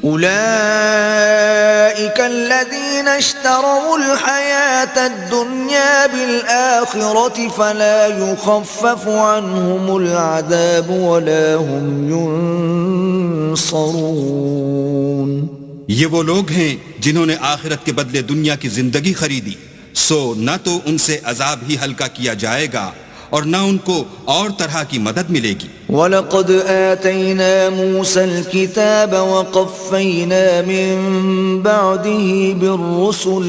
أولئك الذين اشتروا الحياة الدنيا بالآخرة فلا يخفف عنهم العذاب ولا هم ينصرون. یہ وہ لوگ ہیں جنہوں نے آخرت کے بدلے دنیا کی زندگی خریدی، سو نہ تو ان سے عذاب ہی ہلکا کیا جائے گا اور نہ ان کو اور طرح کی مدد ملے گی. وَلَقَدْ آتَيْنَا مُوسَى الْكِتَابَ وَقَفَّيْنَا مِن بَعْدِهِ بِالرُّسُلِ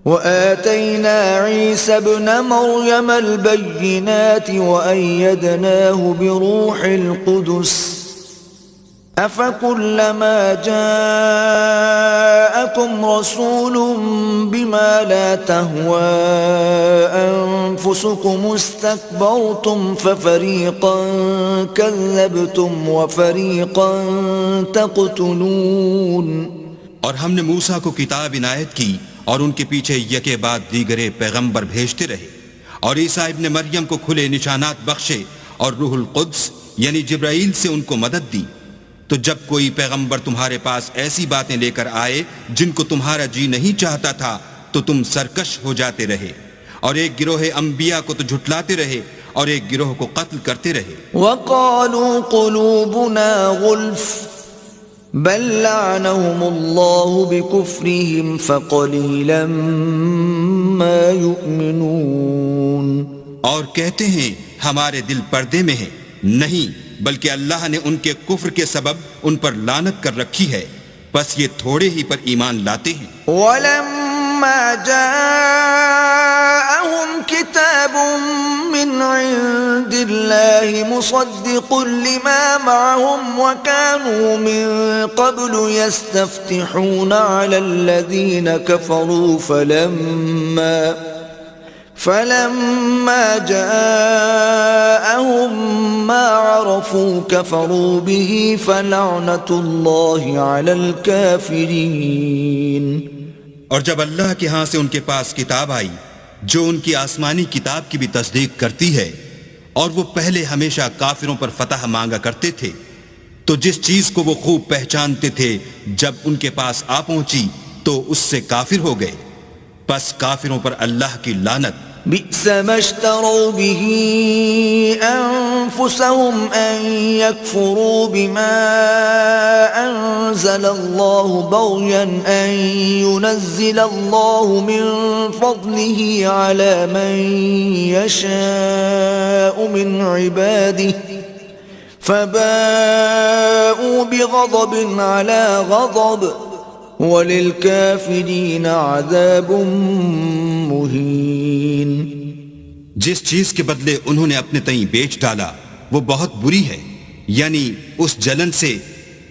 وَآتَيْنَا عِيسَى ابْنَ مَرْيَمَ الْبَيِّنَاتِ وَأَيَّدْنَاهُ بِرُوحِ الْقُدُسِ أَفَكُلَّمَا جَاءَكُمْ رَسُولٌ بِمَا لَا تَهْوَى أَنفُسُكُمُ اسْتَكْبَرْتُمْ فَفَرِيقًا كَذَّبْتُمْ وَفَرِيقًا تَقْتُلُونَ. اور ہم نے موسیٰ کو کتاب عنایت کی اور ان کے پیچھے یکے بعد دیگرے پیغمبر بھیجتے رہے، اور عیسیٰ ابن مریم کو کھلے نشانات بخشے اور روح القدس یعنی جبرائیل سے ان کو مدد دی. تو جب کوئی پیغمبر تمہارے پاس ایسی باتیں لے کر آئے جن کو تمہارا جی نہیں چاہتا تھا تو تم سرکش ہو جاتے رہے، اور ایک گروہ انبیاء کو تو جھٹلاتے رہے اور ایک گروہ کو قتل کرتے رہے. وَقَالُوا قُلُوبُنَا غُلْفٌ بَل لَّعَنَهُمُ اللَّهُ بِكُفْرِهِمْ فَقَلِيلًا مَّا يُؤْمِنُونَ. اور کہتے ہیں ہمارے دل پردے میں ہیں، نہیں بلکہ اللہ نے ان کے کفر کے سبب ان پر لعنت کر رکھی ہے، بس یہ تھوڑے ہی پر ایمان لاتے ہیں. وَلَمَّا جَاءَهُمْ كِتَابٌ مِّنْ عِندِ اللَّهِ مُصَدِّقٌ لِّمَا مَعَهُمْ وَكَانُوا مِن قَبْلُ يَسْتَفْتِحُونَ عَلَى الَّذِينَ كَفَرُوا فَلَمَّا جَاءَهُم مَّا عَرَفُوا كَفَرُوا بِهِ فَلَعْنَةُ اللَّهِ عَلَى الْكَافِرِينَ. اور جب اللہ کے ہاں سے ان کے پاس کتاب آئی جو ان کی آسمانی کتاب کی بھی تصدیق کرتی ہے، اور وہ پہلے ہمیشہ کافروں پر فتح مانگا کرتے تھے، تو جس چیز کو وہ خوب پہچانتے تھے جب ان کے پاس آ پہنچی تو اس سے کافر ہو گئے. پس کافروں پر اللہ کی لعنت. بئس ما اشتروا به أنفسهم أن يكفروا بما أنزل الله بغيا أن ينزل الله من فضله على من يشاء من عباده فباءوا بغضب على غضب وَلِلْكَافِرِينَ عَذَابٌ مُّهِينٌ. جس چیز کے بدلے انہوں نے اپنے تئیں بیچ ڈالا وہ بہت بری ہے، یعنی اس جلن سے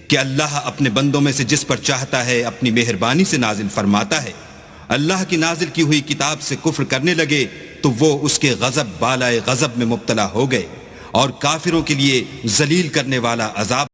کہ اللہ اپنے بندوں میں سے جس پر چاہتا ہے اپنی مہربانی سے نازل فرماتا ہے. اللہ کی نازل کی ہوئی کتاب سے کفر کرنے لگے تو وہ اس کے غضب بالائے غضب میں مبتلا ہو گئے، اور کافروں کے لیے ذلیل کرنے والا عذاب